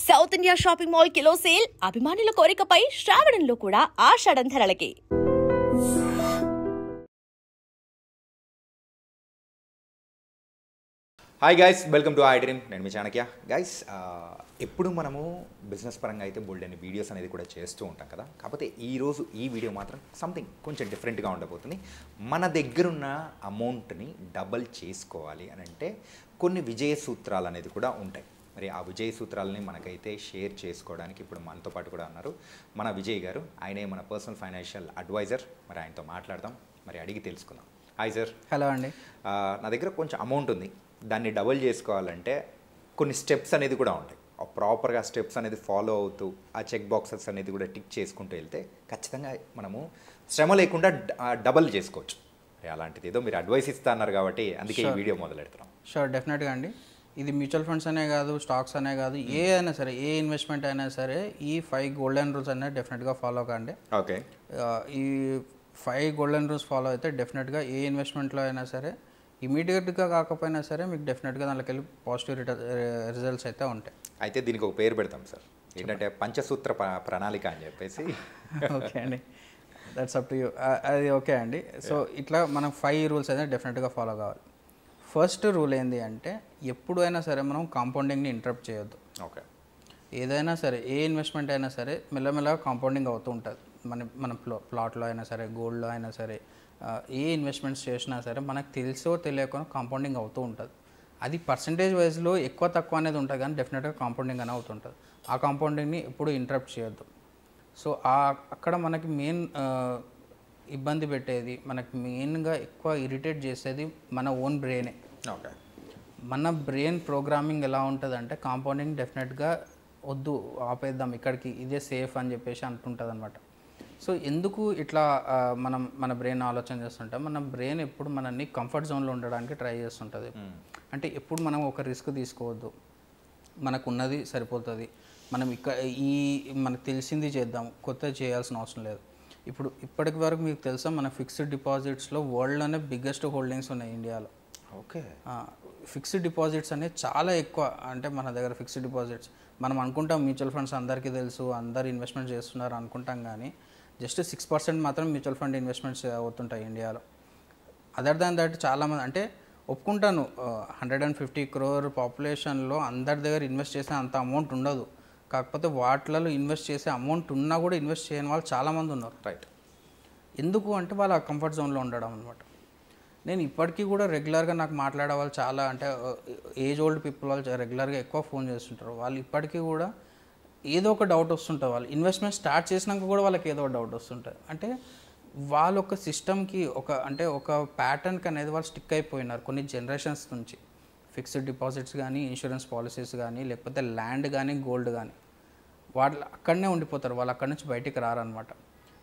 South India shopping mall kilo sale అభిమానుల కోరికపై శ్రావణంలో కూడా ఆషాఢం ధరలకి. Hi guys, welcome to I dream. నేను మీ చాణక్య. గైస్, ఎప్పుడు మనము బిజినెస్ పరంగా అయితే బోల్డ్ అనే వీడియోస్ అనేది కూడా చేస్తూ ఉంటాం కదా. కాకపోతే ఈరోజు ఈ వీడియో మాత్రం సంథింగ్ కొంచెం డిఫరెంట్గా ఉండబోతుంది. మన దగ్గరున్న అమౌంట్ని డబల్ చేసుకోవాలి అని అంటే కొన్ని విజయ సూత్రాలు అనేది కూడా ఉంటాయి. మరి ఆ విజయ సూత్రాలని మనకైతే షేర్ చేసుకోవడానికి ఇప్పుడు మనతో పాటు కూడా ఉన్నారు మన విజయ్ గారు. ఆయనే మన పర్సనల్ ఫైనాన్షియల్ అడ్వైజర్. మరి ఆయనతో మాట్లాడదాం, మరి అడిగి తెలుసుకుందాం. Hi sir. హలో అండి. నా దగ్గర కొంచెం అమౌంట్ ఉంది, దాన్ని డబుల్ చేసుకోవాలంటే కొన్ని స్టెప్స్ అనేది కూడా ఉంటాయి. ప్రాపర్గా స్టెప్స్ అనేది ఫాలో అవుతూ ఆ చెక్ బాక్సెస్ అనేది కూడా టిక్ చేసుకుంటూ వెళ్తే ఖచ్చితంగా మనము శ్రమ లేకుండా డబల్ చేసుకోవచ్చు. అలాంటిది ఏదో మీరు అడ్వైస్ ఇస్తా అన్నారు కాబట్టి అందుకే ఈ వీడియో మొదలు పెడుతున్నాం. షూర్, డెఫినెట్గా అండి. ఇది మ్యూచువల్ ఫండ్స్ అనే కాదు, స్టాక్స్ అనే కాదు, ఏ అయినా సరే, ఏ ఇన్వెస్ట్మెంట్ అయినా సరే ఈ 5 గోల్డెన్ రూల్స్ అనేది డెఫినెట్గా ఫాలో కండి. ఓకే, ఈ 5 గోల్డెన్ రూల్స్ ఫాలో అయితే డెఫినెట్గా ఏ ఇన్వెస్ట్మెంట్లో అయినా సరే ఇమీడియట్గా కాకపోయినా సరే మీకు డెఫినెట్గా దాంట్లోకి వెళ్ళి పాజిటివ్ రిజల్ట్స్ అయితే ఉంటాయి. అయితే దీనికి ఒక పేరు పెడతాం సార్, ఏంటంటే పంచసూత్ర ప్రణాళిక అని చెప్పేసి. ఓకే అండి, దట్స్ అప్ టు యూ. అది ఓకే అండి. సో ఇట్లా మనం 5 రూల్స్ అయితే డెఫినెట్గా ఫాలో కావాలి. ఫస్ట్ రూల్ ఏంటి అంటే ఎప్పుడైనా సరే మనం కాంపౌండింగ్ని ఇంటరప్ట్ చేయొద్దు. ఓకే, ఏదైనా సరే, ఏ ఇన్వెస్ట్మెంట్ అయినా సరే మెల్లమెల్లగా కాంపౌండింగ్ అవుతూ ఉంటుంది. మన ప్లాట్లో అయినా సరే, గోల్డ్లో అయినా సరే, ఏ ఇన్వెస్ట్మెంట్స్ చేసినా సరే మనకు తెలుసో తెలియకుండా కాంపౌండింగ్ అవుతూ ఉంటుంది. అది పర్సంటేజ్ వైజ్లో ఎక్కువ తక్కువ అనేది ఉంటుంది, కానీ డెఫినెట్గా కాంపౌండింగ్ అనేది అవుతుంటుంది. ఆ కాంపౌండింగ్ని ఎప్పుడు ఇంటరప్ట్ చేయొద్దు. సో అక్కడ మనకి మెయిన్ ఇబ్బంది పెట్టేది, మనకి మెయిన్గా ఎక్కువ ఇరిటేట్ చేసేది మన ఓన్ బ్రెయినే. ఓకే, మన బ్రెయిన్ ప్రోగ్రామింగ్ ఎలా ఉంటుంది అంటే కాంపౌండింగ్ డెఫినెట్గా వద్దు, ఆపేద్దాం, ఇక్కడికి ఇదే సేఫ్ అని చెప్పేసి అంటుంటుంది అనమాట. సో ఎందుకు ఇట్లా మన బ్రెయిన్ ఆలోచన చేస్తుంటే, మన బ్రెయిన్ ఎప్పుడు మనల్ని కంఫర్ట్ జోన్లో ఉండడానికి ట్రై చేస్తుంటుంది. అంటే ఎప్పుడు మనం ఒక రిస్క్ తీసుకోవద్దు, మనకు ఉన్నది సరిపోతుంది, మనం మనకు తెలిసింది చేద్దాం, కొత్తది చేయాల్సిన అవసరం లేదు. ఇప్పటికి వరకు మీకు తెలుసా, మన ఫిక్స్డ్ డిపాజిట్స్లో వరల్డ్లోనే బిగ్గెస్ట్ హోల్డింగ్స్ ఉన్నాయి ఇండియాలో. ఓకే, ఫిక్స్డ్ డిపాజిట్స్ అనేది చాలా ఎక్కువ. అంటే మన దగ్గర ఫిక్స్డ్ డిపాజిట్స్ మనం అనుకుంటాం మ్యూచువల్ ఫండ్స్ అందరికీ తెలుసు, అందరు ఇన్వెస్ట్మెంట్ చేస్తున్నారు అనుకుంటాం, కానీ జస్ట్ 6% మాత్రం మ్యూచువల్ ఫండ్ ఇన్వెస్ట్మెంట్స్ అవుతుంటాయి ఇండియాలో. అదర్ దాన్ దట్ చాలామంది, అంటే ఒప్పుకుంటాను, 150 crore పాపులేషన్లో అందరి దగ్గర ఇన్వెస్ట్ చేసే అంత అమౌంట్ ఉండదు. కాకపోతే వాటిలలో ఇన్వెస్ట్ చేసే అమౌంట్ ఉన్నా కూడా ఇన్వెస్ట్ చేయని వాళ్ళు చాలామంది ఉన్నారు. రైట్. ఎందుకు అంటే వాళ్ళ కంఫర్ట్ జోన్లో ఉండడం అనమాట. నేను ఇప్పటికీ కూడా రెగ్యులర్గా నాకు మాట్లాడే వాళ్ళు చాలా, అంటే ఏజ్ ఓల్డ్ పీపుల్ వాళ్ళు రెగ్యులర్గా ఎక్కువ ఫోన్ చేస్తుంటారు. వాళ్ళు ఇప్పటికీ కూడా ఏదో ఒక డౌట్ వస్తుంటుంది. వాళ్ళు ఇన్వెస్ట్మెంట్ స్టార్ట్ చేసినాక కూడా వాళ్ళకి ఏదో ఒక డౌట్ వస్తుంటుంది. అంటే వాళ్ళ ఒక సిస్టమ్కి ఒక ప్యాటర్న్కి అనేది వాళ్ళు స్టిక్ అయిపోయినారు కొన్ని జనరేషన్స్ నుంచి. ఫిక్స్డ్ డిపాజిట్స్ కానీ, ఇన్సూరెన్స్ పాలసీస్ కానీ, లేకపోతే ల్యాండ్ కానీ, గోల్డ్ కానీ, వాళ్ళు అక్కడనే ఉండిపోతారు, వాళ్ళు అక్కడి నుంచి బయటికి రారనమాట.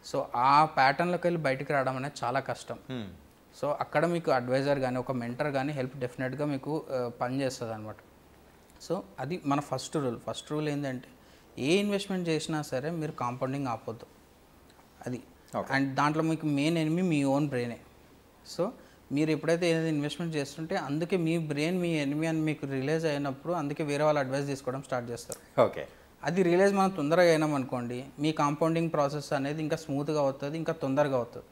సో ఆ ప్యాటర్న్లోకి వెళ్ళి బయటికి రావడం అనేది చాలా కష్టం. సో అక్కడ మీకు అడ్వైజర్ కానీ, ఒక మెంటర్ కానీ హెల్ప్ డెఫినెట్గా మీకు పనిచేస్తుంది అనమాట. సో అది మన ఫస్ట్ రూల్. ఫస్ట్ రూల్ ఏంటంటే ఏ ఇన్వెస్ట్మెంట్ చేసినా సరే మీరు కాంపౌండింగ్ ఆపొద్దు. అది అండ్ దాంట్లో మీకు మెయిన్ ఎనిమీ మీ ఓన్ బ్రెయినే. సో మీరు ఎప్పుడైతే ఏదైనా ఇన్వెస్ట్మెంట్ చేస్తుంటే అందుకే మీ బ్రెయిన్ మీ ఎనిమీ అని మీకు రియలైజ్ అయినప్పుడు అందుకే వేరే వాళ్ళు అడ్వైస్ తీసుకోవడం స్టార్ట్ చేస్తారు. ఓకే, అది రియలైజ్ మనం తొందరగా అయినాం అనుకోండి, మీ కాంపౌండింగ్ ప్రాసెస్ అనేది ఇంకా స్మూత్గా అవుతుంది, ఇంకా తొందరగా అవుతుంది.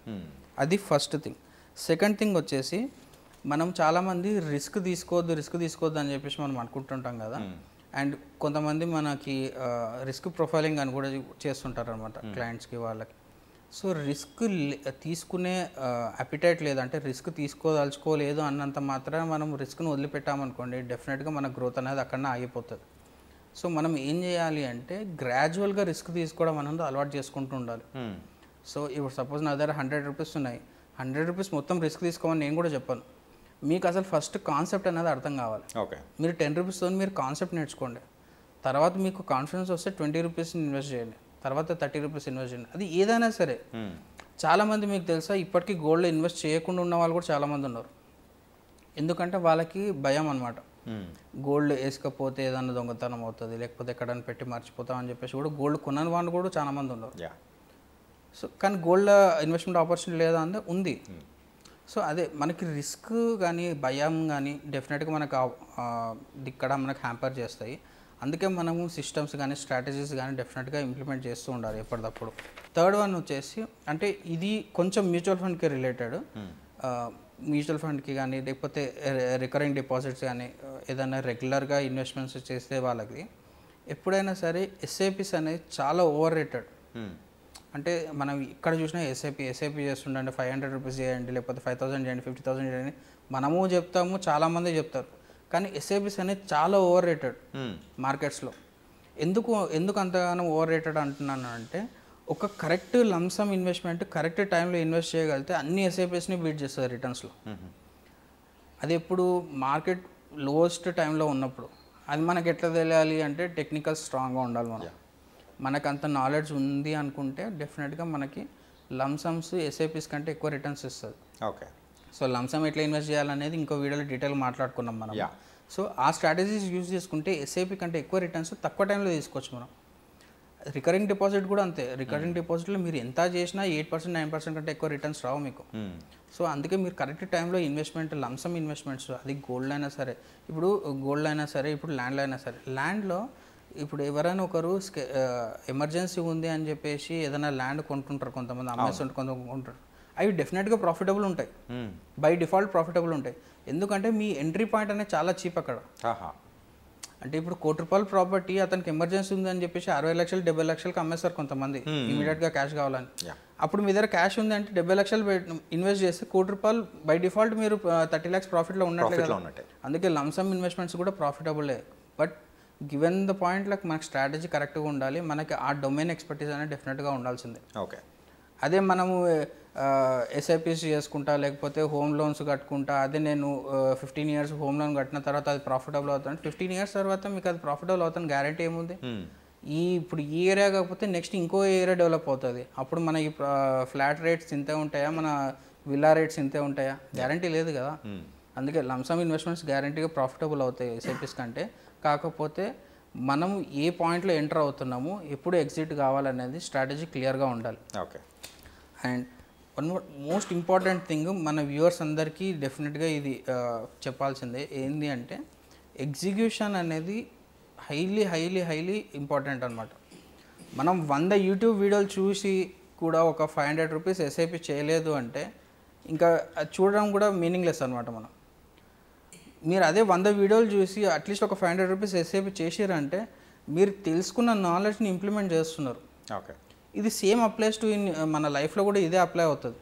అది ఫస్ట్ థింగ్. సెకండ్ థింగ్ వచ్చేసి, మనం చాలామంది రిస్క్ తీసుకోవద్దు అని చెప్పేసి మనం అనుకుంటుంటాం కదా. అండ్ కొంతమంది మనకి రిస్క్ ప్రొఫైలింగ్ అని కూడా చేస్తుంటారు అనమాట క్లయింట్స్కి, వాళ్ళకి. సో రిస్క్ తీసుకునే అపిటైట్ లేదంటే రిస్క్ తీసుకోదలుచుకోలేదు అన్నంత మాత్రం మనం రిస్క్ను వదిలిపెట్టామనుకోండి, డెఫినెట్గా మన గ్రోత్ అనేది అక్కడనే ఆగిపోతుంది. సో మనం ఏం చేయాలి అంటే గ్రాడ్యువల్గా రిస్క్ తీసుకోవడం అనేది అలవాటు చేసుకుంటూ ఉండాలి. సో ఇప్పుడు సపోజ్ నా దగ్గర 100 రూపీస్ ఉన్నాయి, 100 రూపీస్ మొత్తం రిస్క్ తీసుకోమని నేను కూడా చెప్పాను. మీకు అసలు ఫస్ట్ కాన్సెప్ట్ అనేది అర్థం కావాలి. ఓకే, మీరు 10 రూపీస్తో మీరు కాన్సెప్ట్ నేర్చుకోండి. తర్వాత మీకు కాన్ఫిడెన్స్ వస్తే 20 రూపీస్ ఇన్వెస్ట్ చేయండి, తర్వాత 30 రూపీస్ ఇన్వెస్ట్ చేయండి. అది ఏదైనా సరే. చాలామంది మీకు తెలుసా, ఇప్పటికీ గోల్డ్లో ఇన్వెస్ట్ చేయకుండా ఉన్న వాళ్ళు కూడా చాలామంది ఉన్నారు. ఎందుకంటే వాళ్ళకి భయం అనమాట, గోల్డ్ వేసుకపోతే ఏదైనా దొంగతనం అవుతుంది, లేకపోతే ఎక్కడైనా పెట్టి మర్చిపోతాం అని చెప్పేసి కూడా గోల్డ్ కొనని వాళ్ళు కూడా చాలామంది ఉన్నారు. సో కానీ గోల్డ్ ఇన్వెస్ట్మెంట్ ఆపర్చునిటీ లేదా అంటే ఉంది. సో అదే మనకి రిస్క్ కానీ, భయం కానీ డెఫినెట్గా మనకు ఇక్కడ మనకు హ్యాంపర్ చేస్తాయి. అందుకే మనము సిస్టమ్స్ కానీ స్ట్రాటజీస్ కానీ డెఫినెట్గా ఇంప్లిమెంట్ చేస్తూ ఉండాలి ఎప్పటికప్పుడు. థర్డ్ వన్ వచ్చేసి అంటే ఇది కొంచెం మ్యూచువల్ ఫండ్కి రిలేటెడ్. మ్యూచువల్ ఫండ్కి కానీ లేకపోతే రికరింగ్ డిపాజిట్స్ కానీ ఏదైనా రెగ్యులర్గా ఇన్వెస్ట్మెంట్స్ చేసే వాళ్ళకి ఎప్పుడైనా సరే ఎస్ఐపిస్ అనేది చాలా ఓవర్ రేటెడ్. అంటే మనం ఇక్కడ చూసినా ఎస్ఐపి చేస్తుండే 500 రూపీస్ చేయండి, లేకపోతే 5000 చేయండి, 50,000 చేయండి మనము చెప్తాము, చాలామంది చెప్తారు. కానీ ఎస్ఐపిస్ అనేది చాలా ఓవర్ రేటెడ్ మార్కెట్స్లో. ఎందుకు అంతగానో ఓవర్ రేటెడ్ అంటున్నాను అంటే ఒక కరెక్ట్ లంసమ్ ఇన్వెస్ట్మెంట్ కరెక్ట్ టైంలో ఇన్వెస్ట్ చేయగలిగితే అన్ని ఎస్ఐపిస్ని బీట్ చేస్తుంది రిటర్న్స్లో. అది ఎప్పుడు మార్కెట్ లోయెస్ట్ టైంలో ఉన్నప్పుడు. అది మనకి ఎట్లా తెలియాలి అంటే టెక్నికల్ స్ట్రాంగ్గా ఉండాలి. మనకు అంత నాలెడ్జ్ ఉంది అనుకుంటే డెఫినెట్గా మనకి లంసమ్స్ ఎస్ఐపిస్ కంటే ఎక్కువ రిటర్న్స్ ఇస్తుంది. ఓకే. సో లంసమ్ ఎట్లా ఇన్వెస్ట్ చేయాలనేది ఇంకో వీడియోలో డీటెయిల్ మాట్లాడుకున్నాం మనం. సో ఆ స్ట్రాటజీస్ యూజ్ చేసుకుంటే ఎస్ఐపి కంటే ఎక్కువ రిటర్న్స్ తక్కువ టైంలో తీసుకోవచ్చు మనం. రికరింగ్ డిపాజిట్ కూడా అంతే. రికరింగ్ డిపాజిట్లో మీరు ఎంత చేసినా 8%, 9% కంటే ఎక్కువ రిటర్న్స్ రావు మీకు. సో అందుకే మీరు కరెక్ట్ టైంలో ఇన్వెస్ట్మెంట్ లంసమ్ ఇన్వెస్ట్మెంట్స్, అది గోల్డ్ అయినా సరే, ఇప్పుడు గోల్డ్ అయినా సరే, ఇప్పుడు ల్యాండ్లో అయినా సరే. ల్యాండ్లో ఇప్పుడు ఎవరైనా ఒకరు ఎమర్జెన్సీ ఉంది అని చెప్పేసి ఏదైనా ల్యాండ్ కొంటుంటారు, కొంతమంది అమ్మేస్తుంటారు, కొంతమంది కొంటారు. అవి డెఫినెట్గా ప్రాఫిటబుల్ ఉంటాయి, బై డిఫాల్ట్ ప్రాఫిటబుల్ ఉంటాయి. ఎందుకంటే మీ ఎంట్రీ పాయింట్ అనేది చాలా చీప్ అక్కడ. అంటే ఇప్పుడు ₹1,00,00,000 ప్రాపర్టీ అతనికి ఎమర్జెన్సీ ఉందని చెప్పేసి 60 లక్షలు 70 లక్షలకి అమ్మేస్తారు కొంతమంది, ఇమీడియట్గా క్యాష్ కావాలని. అప్పుడు మీ దగ్గర క్యాష్ ఉంది అంటే 70 లక్షలు ఇన్వెస్ట్ చేస్తే ₹1,00,00,000 బై డిఫాల్ట్ మీరు 30 lakhs ప్రాఫిట్లో ఉన్నట్లే కదా. అందుకే లంసమ్ ఇన్వెస్ట్మెంట్స్ కూడా ప్రాఫిటబులే. But given the point like మనకి స్ట్రాటజీ కరెక్ట్గా ఉండాలి, మనకి ఆ డొమైన్ ఎక్స్పర్టీస్ అనేది డెఫినెట్గా ఉండాల్సిందే. ఓకే. అదే మనము ఎస్ఐపిస్ చేసుకుంటా లేకపోతే హోమ్ లోన్స్ కట్టుకుంటా, అదే నేను 15 years హోమ్ లోన్ కట్టిన తర్వాత అది ప్రాఫిటబుల్ అవుతుంది. 15 years తర్వాత మీకు అది ప్రాఫిటబుల్ అవుతుంది గ్యారంటీ ఏముంది? ఇప్పుడు ఈ ఏరియా కాకపోతే నెక్స్ట్ ఇంకో ఏరియా డెవలప్ అవుతుంది. అప్పుడు మన ఈ ఫ్లాట్ రేట్స్ ఇంతే ఉంటాయా, మన విల్లా రేట్స్ ఇంతే ఉంటాయా? గ్యారంటీ లేదు కదా. అందుకే లంసమ్ ఇన్వెస్ట్మెంట్స్ గ్యారంటీగా ప్రాఫిటబుల్ అవుతాయి ఎస్ఐపిస్ కంటే. కాకపోతే మనం ఏ పాయింట్లో ఎంటర్ అవుతున్నాము, ఎప్పుడు ఎగ్జిట్ కావాలనేది స్ట్రాటజీ క్లియర్గా ఉండాలి. Okay. And one most important thing మన వ్యూవర్స్ అందరికీ డెఫినెట్గా ఇది చెప్పాల్సిందే. ఏంటి అంటే ఎగ్జిక్యూషన్ అనేది హైలీ ఇంపార్టెంట్ అనమాట. మనం 100 యూట్యూబ్ వీడియోలు చూసి కూడా ఒక 500 రూపీస్ ఎస్ఐపి చేయలేదు అంటే ఇంకా చూడడం కూడా మీనింగ్లెస్ అనమాట. మీరు అదే 100 వీడియోలు చూసి అట్లీస్ట్ ఒక 500 రూపీస్ ఎస్ఐపి చేసారంటే మీరు తెలుసుకున్న నాలెడ్జ్ని ఇంప్లిమెంట్ చేస్తున్నారు. ఓకే. ఇది సేమ్ అప్లైస్ టు మన లైఫ్లో కూడా ఇదే అప్లై అవుతుంది.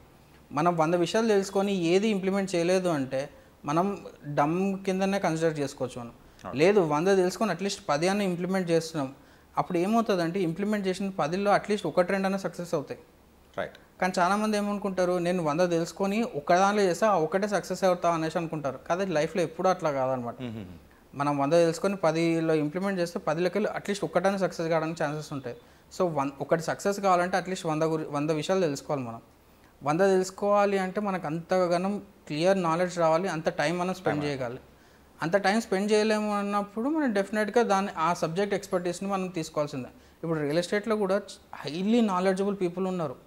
మనం 100 విషయాలు తెలుసుకొని ఏది ఇంప్లిమెంట్ చేయలేదు అంటే మనం డమ్ కిందనే కన్సిడర్ చేసుకోవచ్చు మనం. లేదు 100 తెలుసుకొని అట్లీస్ట్ 10 అన్న ఇంప్లిమెంట్ చేస్తున్నాం, అప్పుడు ఏమవుతుంది అంటే ఇంప్లిమెంట్ చేసిన 10లో అట్లీస్ట్ 1-2 అన్న సక్సెస్ అవుతాయి. రైట్. కానీ చాలామంది ఏమనుకుంటారు, నేను 100 తెలుసుకొని ఒకదానిలో చేస్తే ఒకటే సక్సెస్ అవుతా అనేసి అనుకుంటారు. కాదు, లైఫ్లో ఎప్పుడూ అట్లా కాదనమాట. మనం 100 తెలుసుకొని 10లో ఇంప్లిమెంట్ చేస్తే 10లోకి అట్లీస్ట్ ఒకటైనా సక్సెస్ కావడానికి ఛాన్సెస్ ఉంటాయి. సో ఒకటి సక్సెస్ కావాలంటే అట్లీస్ట్ 100 విషయాలు తెలుసుకోవాలి మనం. 100 తెలుసుకోవాలి అంటే మనకు అంతగానం క్లియర్ నాలెడ్జ్ రావాలి, అంత టైం మనం స్పెండ్ చేయగలి. అంత టైం స్పెండ్ చేయలేము అన్నప్పుడు మనం డెఫినెట్గా ఆ సబ్జెక్ట్ ఎక్స్పర్టీస్ని మనం తీసుకోవాల్సిందే. ఇప్పుడు రియల్ ఎస్టేట్లో కూడా హైలీ నాలెడ్జబుల్ పీపుల్ ఉన్నారు.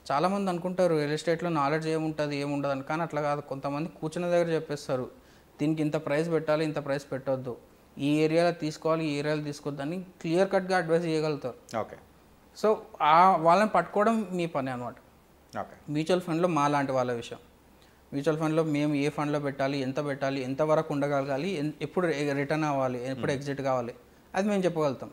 చాలామంది అనుకుంటారు రియల్ ఎస్టేట్లో నాలెడ్జ్ ఏముంటుంది అని, కానీ అట్లా కాదు. కొంతమంది కూర్చున్న దగ్గర చెప్పేస్తారు, దీనికి ఇంత ప్రైస్ పెట్టాలి, ఇంత ప్రైస్ పెట్టొద్దు, ఈ ఏరియాలో తీసుకోవాలి, ఈ ఏరియాలో తీసుకోవద్దు అని క్లియర్ కట్గా అడ్వైస్ చేయగలుగుతారు. ఓకే. సో వాళ్ళని పట్టుకోవడం మీ పని అనమాట. ఓకే. మ్యూచువల్ ఫండ్లో మా లాంటి వాళ్ళ విషయం. మ్యూచువల్ ఫండ్లో మేము ఏ ఫండ్లో పెట్టాలి, ఎంతవరకు ఉండగలగాలి, ఎప్పుడు రిటర్న్ అవ్వాలి, ఎప్పుడు ఎగ్జిట్ కావాలి, అది మేము చెప్పగలుగుతాం.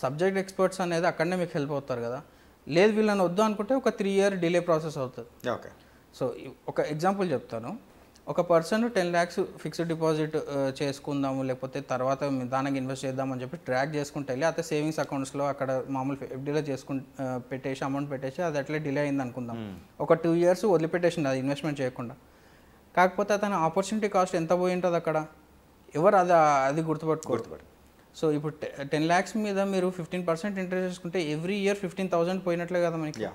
సబ్జెక్ట్ ఎక్స్పర్ట్స్ అనేది అక్కడనే మీకు హెల్ప్ అవుతారు కదా. లేదు వీళ్ళని వద్దు అనుకుంటే ఒక 3 year డిలే ప్రాసెస్ అవుతుంది. ఓకే. సో ఒక ఎగ్జాంపుల్ చెప్తాను. ఒక పర్సన్ 10 lakhs ఫిక్స్డ్ డిపాజిట్ చేసుకుందాము, లేకపోతే తర్వాత దానికి ఇన్వెస్ట్ చేద్దామని చెప్పి ట్రాక్ చేసుకుంటే వెళ్ళి అదే సేవింగ్స్ అకౌంట్స్లో అక్కడ మామూలు ఎఫ్డీలో పెట్టేసి అమౌంట్ పెట్టేసి అది అట్లే డిలే అయింది అనుకుందాం. ఒక 2 years వదిలిపెట్టేసింది అది ఇన్వెస్ట్మెంట్ చేయకుండా. కాకపోతే అతని ఆపర్చునిటీ కాస్ట్ ఎంత పోయి ఉంటుంది అక్కడ, ఎవరు అది గుర్తుపట్టుకోరు. సో ఇప్పుడు 10 lakhs మీద మీరు 15% ఇంట్రెస్ట్ చేసుకుంటే ఎవ్రీ ఇయర్ 15,000 పోయినట్లే కదా మనకి.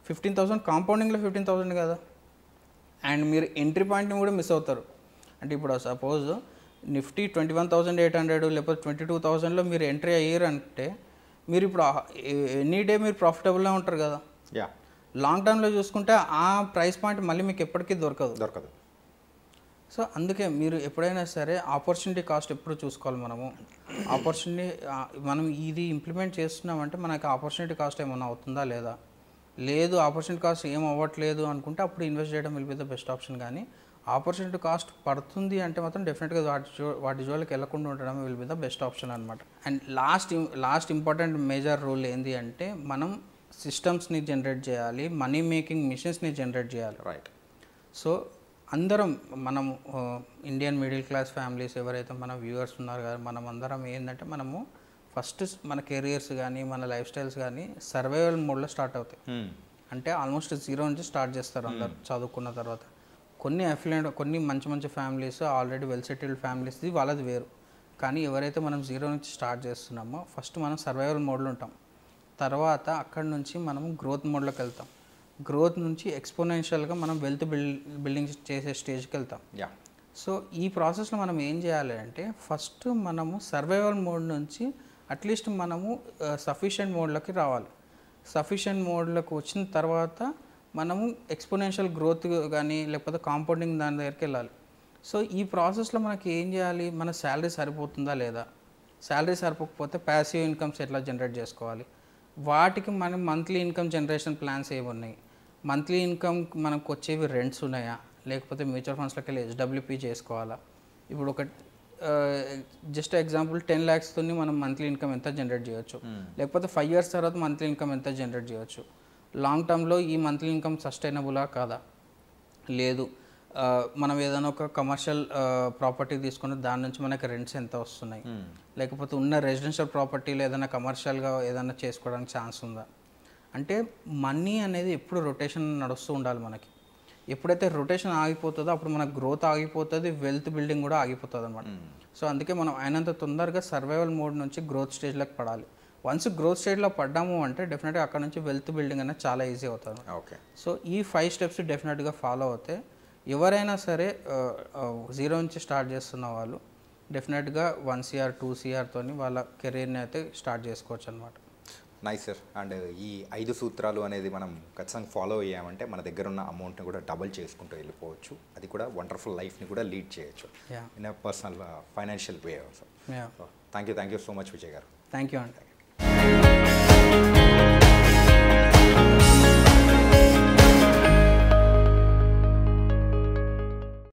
15,000 కాంపౌండింగ్లో 15,000 కదా. అండ్ మీరు ఎంట్రీ పాయింట్ని కూడా మిస్ అవుతారు. అంటే ఇప్పుడు సపోజ్ నిఫ్టీ 21,800 లేకపోతే 22,000లో మీరు ఎంట్రీ అయ్యారు అంటే మీరు ఇప్పుడు ఎనీ డే మీరు ప్రాఫిటబుల్గా ఉంటారు కదా. లాంగ్ టర్మ్లో చూసుకుంటే ఆ ప్రైస్ పాయింట్ మళ్ళీ మీకు ఎప్పటికీ దొరకదు. సో అందుకే మీరు ఎప్పుడైనా సరే ఆపర్చునిటీ కాస్ట్ ఎప్పుడు చూసుకోవాలి మనము. ఆపర్చునిటీ మనం ఇది ఇంప్లిమెంట్ చేస్తున్నామంటే మనకి ఆపర్చునిటీ కాస్ట్ ఏమైనా అవుతుందా లేదా, లేదు ఆపర్చునిటీ కాస్ట్ ఏం అవ్వట్లేదు అనుకుంటే అప్పుడు ఇన్వెస్ట్ చేయడం will be the best option. కానీ ఆపర్చునిటీ కాస్ట్ పడుతుంది అంటే మాత్రం డెఫినెట్గా వాటి జోలికి వెళ్ళకుండా ఉండడం will be the best option అనమాట. And last important major rule ఏంటి అంటే మనం సిస్టమ్స్ని జనరేట్ చేయాలి, మనీ మేకింగ్ మిషన్స్ని జనరేట్ చేయాలి. రైట్. సో అందరం మనం ఇండియన్ మిడిల్ క్లాస్ ఫ్యామిలీస్ ఎవరైతే మన వ్యూవర్స్ ఉన్నారు కదా, మనం అందరం ఏంటంటే మనము ఫస్ట్ మన కెరియర్స్ కానీ మన లైఫ్ స్టైల్స్ కానీ సర్వైవల్ మోడ్లో స్టార్ట్ అవుతాయి. అంటే ఆల్మోస్ట్ జీరో నుంచి స్టార్ట్ చేస్తారు అందరు చదువుకున్న తర్వాత. కొన్ని మంచి ఫ్యామిలీస్ ఆల్రెడీ వెల్ సెటిల్డ్ ఫ్యామిలీస్ది వాళ్ళది వేరు. కానీ ఎవరైతే మనం జీరో నుంచి స్టార్ట్ చేస్తున్నామో ఫస్ట్ మనం సర్వైవల్ మోడ్లో ఉంటాం, తర్వాత అక్కడి నుంచి మనం గ్రోత్ మోడ్లోకి వెళ్తాం, గ్రోత్ నుంచి ఎక్స్పోనెన్షియల్గా మనం వెల్త్ బిల్డింగ్ చేసే స్టేజ్కి వెళ్తాం. సో ఈ ప్రాసెస్లో మనం ఏం చేయాలి అంటే ఫస్ట్ మనము సర్వైవల్ మోడ్ నుంచి అట్లీస్ట్ మనము సఫిషియెంట్ మోడ్లోకి రావాలి. సఫిషియెంట్ మోడ్లోకి వచ్చిన తర్వాత మనము ఎక్స్పోనెన్షియల్ గ్రోత్ కానీ లేకపోతే కాంపౌండింగ్ దాని దగ్గరికి వెళ్ళాలి. సో ఈ ప్రాసెస్లో మనకి ఏం చేయాలి, మన శాలరీ సరిపోతుందా లేదా, శాలరీ సరిపోకపోతే ప్యాసివ్ ఇన్కమ్స్ ఎట్లా జనరేట్ చేసుకోవాలి, వాటికి మనం మంత్లీ ఇన్కమ్ జనరేషన్ ప్లాన్స్ ఏమి ఉన్నాయి, మంత్లీ ఇన్కమ్ మనకు వచ్చేవి రెంట్స్ ఉన్నాయా, లేకపోతే మ్యూచువల్ ఫండ్స్లోకి వెళ్ళి HWP చేసుకోవాలా. ఇప్పుడు ఒక జస్ట్ ఎగ్జాంపుల్ 10 lakhsతో మనం మంత్లీ ఇన్కమ్ ఎంత జనరేట్ చేయొచ్చు, లేకపోతే 5 years తర్వాత మంత్లీ ఇన్కమ్ ఎంత జనరేట్ చేయొచ్చు, లాంగ్ టర్మ్లో ఈ మంత్లీ ఇన్కమ్ సస్టైనబులా కాదా, లేదు మనం ఏదైనా ఒక కమర్షియల్ ప్రాపర్టీ తీసుకుని దాని నుంచి మనకి రెంట్స్ ఎంత వస్తున్నాయి, లేకపోతే ఉన్న రెసిడెన్షియల్ ప్రాపర్టీలో ఏదైనా కమర్షియల్గా ఏదైనా చేసుకోవడానికి ఛాన్స్ ఉందా. అంటే మనీ అనేది ఎప్పుడు రొటేషన్ నడుస్తూ ఉండాలి మనకి. ఎప్పుడైతే రొటేషన్ ఆగిపోతుందో అప్పుడు మన గ్రోత్ ఆగిపోతుంది, వెల్త్ బిల్డింగ్ కూడా ఆగిపోతుంది అనమాట. సో అందుకే మనం అయినంత తొందరగా సర్వైవల్ మోడ్ నుంచి గ్రోత్ స్టేజ్లోకి పడాలి. వన్స్ గ్రోత్ స్టేజ్లో పడ్డాము అంటే డెఫినెట్గా అక్కడ నుంచి వెల్త్ బిల్డింగ్ అనేది చాలా ఈజీ అవుతుంది. సో ఈ 5 steps డెఫినెట్గా ఫాలో అవుతే ఎవరైనా సరే జీరో నుంచి స్టార్ట్ చేస్తున్న వాళ్ళు డెఫినెట్గా 1 CR 2 CRతో వాళ్ళ కెరీర్ని అయితే స్టార్ట్ చేసుకోవచ్చు అనమాట. Nice sir. అండ్ ఈ 5 సూత్రాలు అనేది మనం ఖచ్చితంగా ఫాలో అయ్యామంటే మన దగ్గర ఉన్న అమౌంట్ని కూడా డబుల్ చేసుకుంటూ వెళ్ళిపోవచ్చు, అది కూడా వండర్ఫుల్ లైఫ్ని కూడా లీడ్ చేయొచ్చు in a personal financial way also. Thank you so much Vijay garu. Thank you అండి.